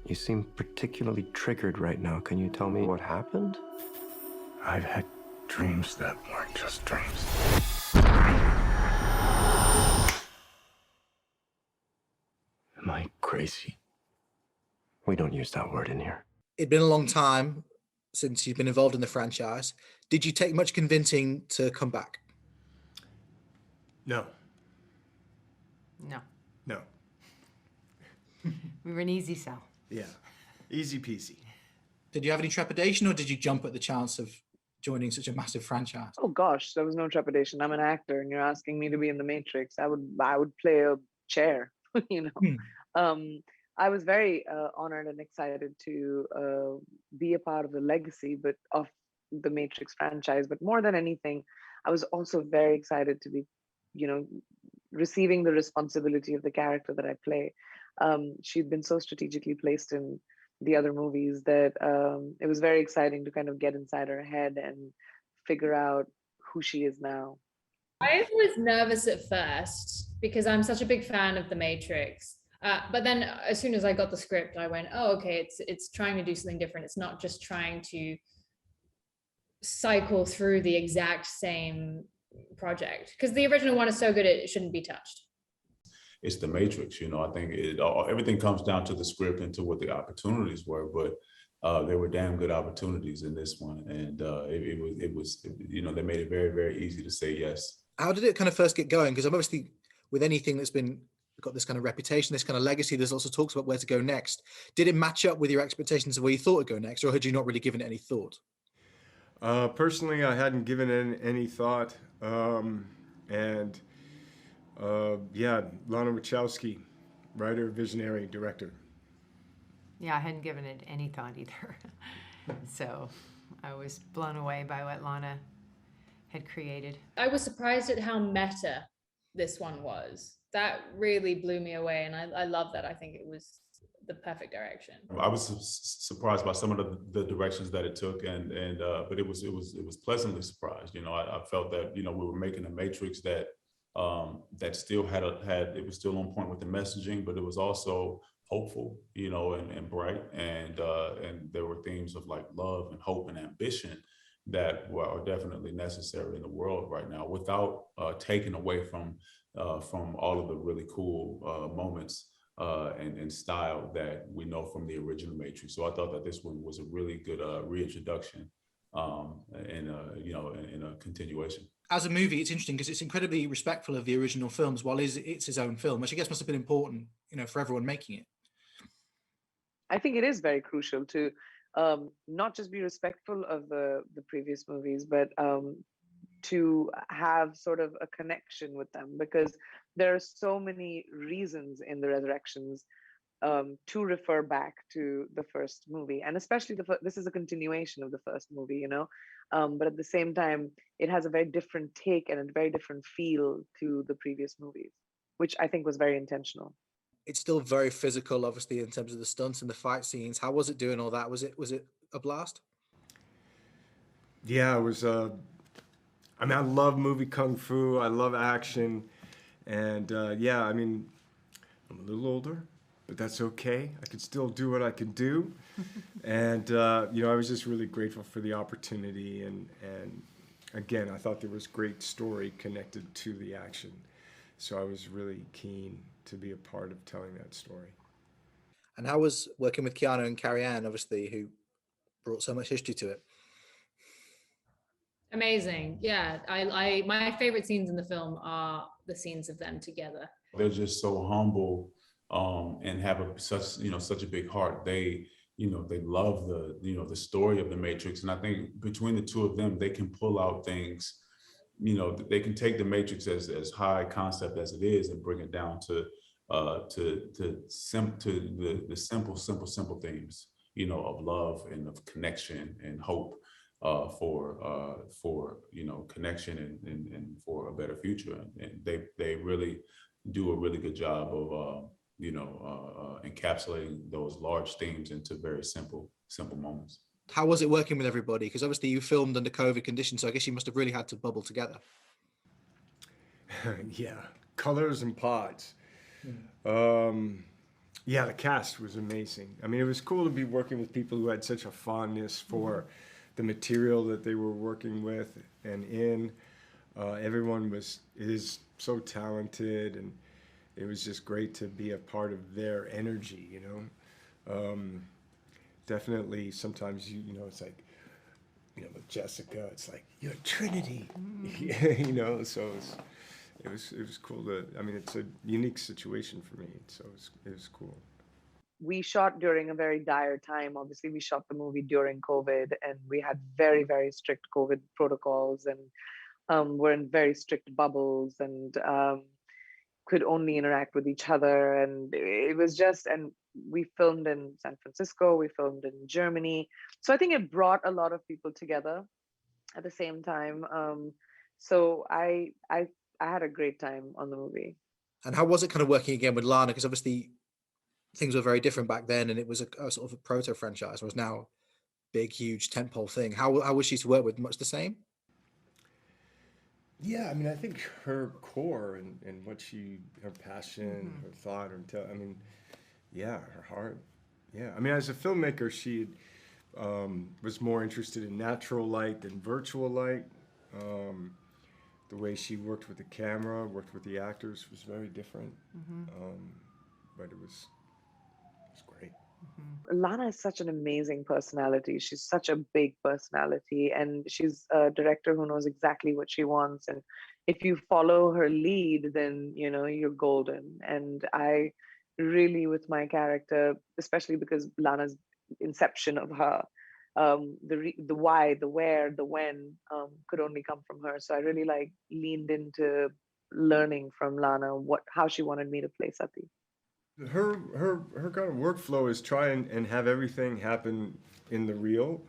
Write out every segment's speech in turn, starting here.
You seem particularly triggered right now. Can you tell me what happened? I've had dreams that weren't just dreams. Am I crazy? We don't use that word in here. It'd been a long time since you've been involved in the franchise. Did you take much convincing to come back? No. No. No. We were an easy sell. Yeah. Easy peasy. Did you have any trepidation, or did you jump at the chance of joining such a massive franchise? Oh gosh, there was no trepidation. I'm an actor, and you're asking me to be in the Matrix. I would play a chair, you know. I was very honored and excited to be a part of the legacy, but of the Matrix franchise. But more than anything, I was also very excited to be, you know, receiving the responsibility of the character that I play. She'd been so strategically placed in the other movies that it was very exciting to kind of get inside her head and figure out who she is now. I was nervous at first because I'm such a big fan of The Matrix. But then as soon as I got the script, I went, oh, okay, it's trying to do something different. It's not just trying to cycle through the exact same project, because the original one is so good it shouldn't be touched. It's The Matrix, you know. I think everything comes down to the script and to what the opportunities were, but there were damn good opportunities in this one, and it was you know, they made it very, very easy to say yes. How did it kind of first get going? Because obviously with anything that's been got this kind of reputation, this kind of legacy, there's also talks about where to go next. Did it match up with your expectations of where you thought it'd go next, or had you not really given it any thought? Personally, I hadn't given it any thought. Yeah, Lana Wachowski, writer, visionary, director. Yeah, I hadn't given it any thought either. So I was blown away by what Lana had created. I was surprised at how meta this one was. That really blew me away, and I love that. I think it was the perfect direction. I was surprised by some of the directions that it took, but it was pleasantly surprised. You know, I felt that, you know, we were making a Matrix that that still had it was still on point with the messaging, but it was also hopeful, you know, and bright, and there were themes of like love and hope and ambition that are definitely necessary in the world right now, without taking away from all of the really cool moments and style that we know from the original Matrix. So I thought that this one was a really good reintroduction and you know, in a continuation. As a movie, it's interesting because it's incredibly respectful of the original films, while it's his own film, which I guess must have been important, you know, for everyone making it. I think it is very crucial to not just be respectful of the previous movies, but to have sort of a connection with them, because there are so many reasons in the Resurrections to refer back to the first movie, and especially this is a continuation of the first movie, you know, but at the same time it has a very different take and a very different feel to the previous movies, which I think was very intentional. It's still very physical, obviously, in terms of the stunts and the fight scenes. How was it doing all that? Was it a blast? Yeah, it was. I mean, I love movie kung fu. I love action, and yeah, I mean, I'm a little older, but that's okay. I can still do what I can do, and you know, I was just really grateful for the opportunity, and again, I thought there was great story connected to the action, so I was really keen to be a part of telling that story. And how was working with Keanu and Carrie Ann, obviously, who brought so much history to it? Amazing. Yeah, I my favorite scenes in the film are the scenes of them together. They're just so humble and have such a big heart. They, you know, they love the story of the Matrix, and I think between the two of them, they can pull out things. You know, they can take the Matrix as high concept as it is and bring it down to the simple themes, you know, of love and of connection and hope for you know, connection and for a better future. And they really do a really good job of you know, encapsulating those large themes into very simple moments. How was it working with everybody? Because obviously you filmed under COVID conditions, so I guess you must have really had to bubble together. Yeah, colors and pods. Yeah, the cast was amazing. I mean, it was cool to be working with people who had such a fondness for the material that they were working with and in. Everyone is so talented, and it was just great to be a part of their energy, you know. Definitely, sometimes you know it's like, you know, with Jessica, it's like you're Trinity, you know. So it was cool to. I mean, it's a unique situation for me, so it was cool. We shot during a very dire time. Obviously, we shot the movie during COVID, and we had very, very strict COVID protocols, and we're in very strict bubbles, and could only interact with each other. And it was just, and we filmed in San Francisco, we filmed in Germany. So I think it brought a lot of people together at the same time. So I had a great time on the movie. And how was it kind of working again with Lana? Because obviously things were very different back then, and it was a sort of a proto franchise, whereas now big, huge tentpole thing. How was she to work with? Much the same? Yeah, I mean, I think her core and what her passion, her thought, I mean, yeah, her heart. Yeah, I mean, as a filmmaker, she was more interested in natural light than virtual light. The way she worked with the camera, worked with the actors was very different. But it was great. Lana is such an amazing personality. She's such a big personality, and she's a director who knows exactly what she wants. And if you follow her lead, then you know you're golden. And I really, with my character, especially because Lana's inception of her, the why, the where, the when, could only come from her. So I really leaned into learning from Lana how she wanted me to play Sati. Her kind of workflow is try and have everything happen in the real,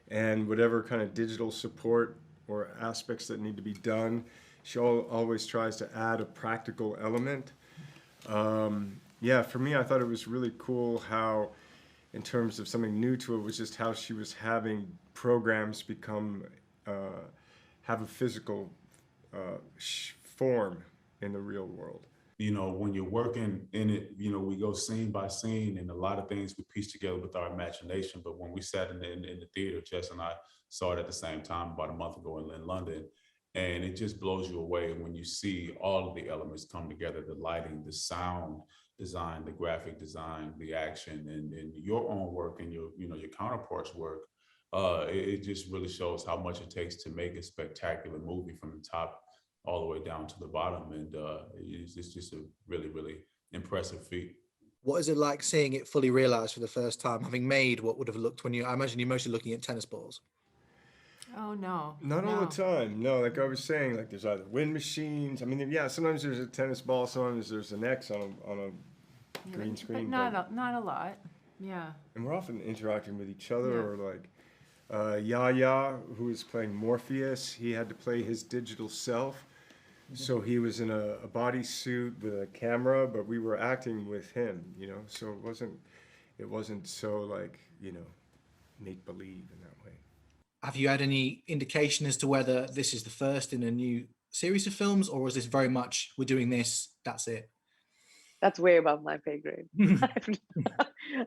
and whatever kind of digital support or aspects that need to be done, she always tries to add a practical element. Yeah, for me, I thought it was really cool how, in terms of something new to it, was just how she was having programs have a physical form in the real world. You know, when you're working in it, you know, we go scene by scene, and a lot of things we piece together with our imagination. But when we sat in the theater, Jess and I saw it at the same time about a month ago in London, and it just blows you away when you see all of the elements come together: the lighting, the sound design, the graphic design, the action, and your own work and your counterparts' work. It just really shows how much it takes to make a spectacular movie from the top all the way down to the bottom, and it's just a really, really impressive feat. What is it like seeing it fully realized for the first time, having made what would have looked I imagine you're mostly looking at tennis balls. Oh, no. Not all the time. No, like I was saying, like there's either wind machines. I mean, yeah, sometimes there's a tennis ball, sometimes there's an X on a green screen. But not a lot. Yeah. And we're often interacting with each other, Yeah. or like Yaya, who is playing Morpheus, he had to play his digital self. So he was in a bodysuit with a camera, but we were acting with him, you know. So it wasn't so like, you know, make believe in that way. Have you had any indication as to whether this is the first in a new series of films, or is this very much we're doing this, that's it? That's way above my pay grade.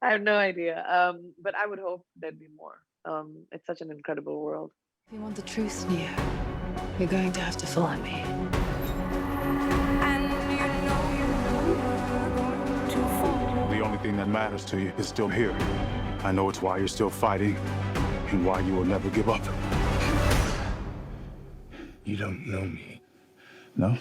I have no idea. But I would hope there'd be more. It's such an incredible world. If you want the truth, Neo, you're going to have to follow me. The only thing that matters to you is still here. I know it's why you're still fighting and why you will never give up. You don't know me. No?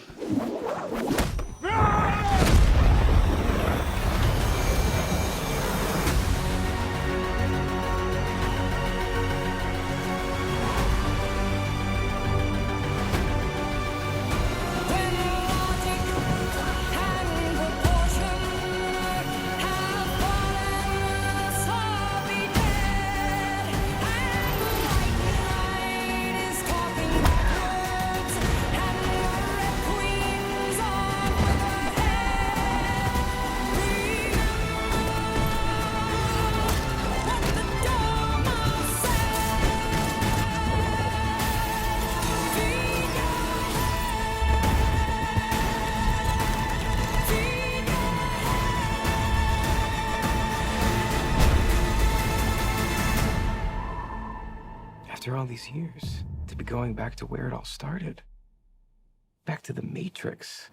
After all these years, to be going back to where it all started. Back to the Matrix.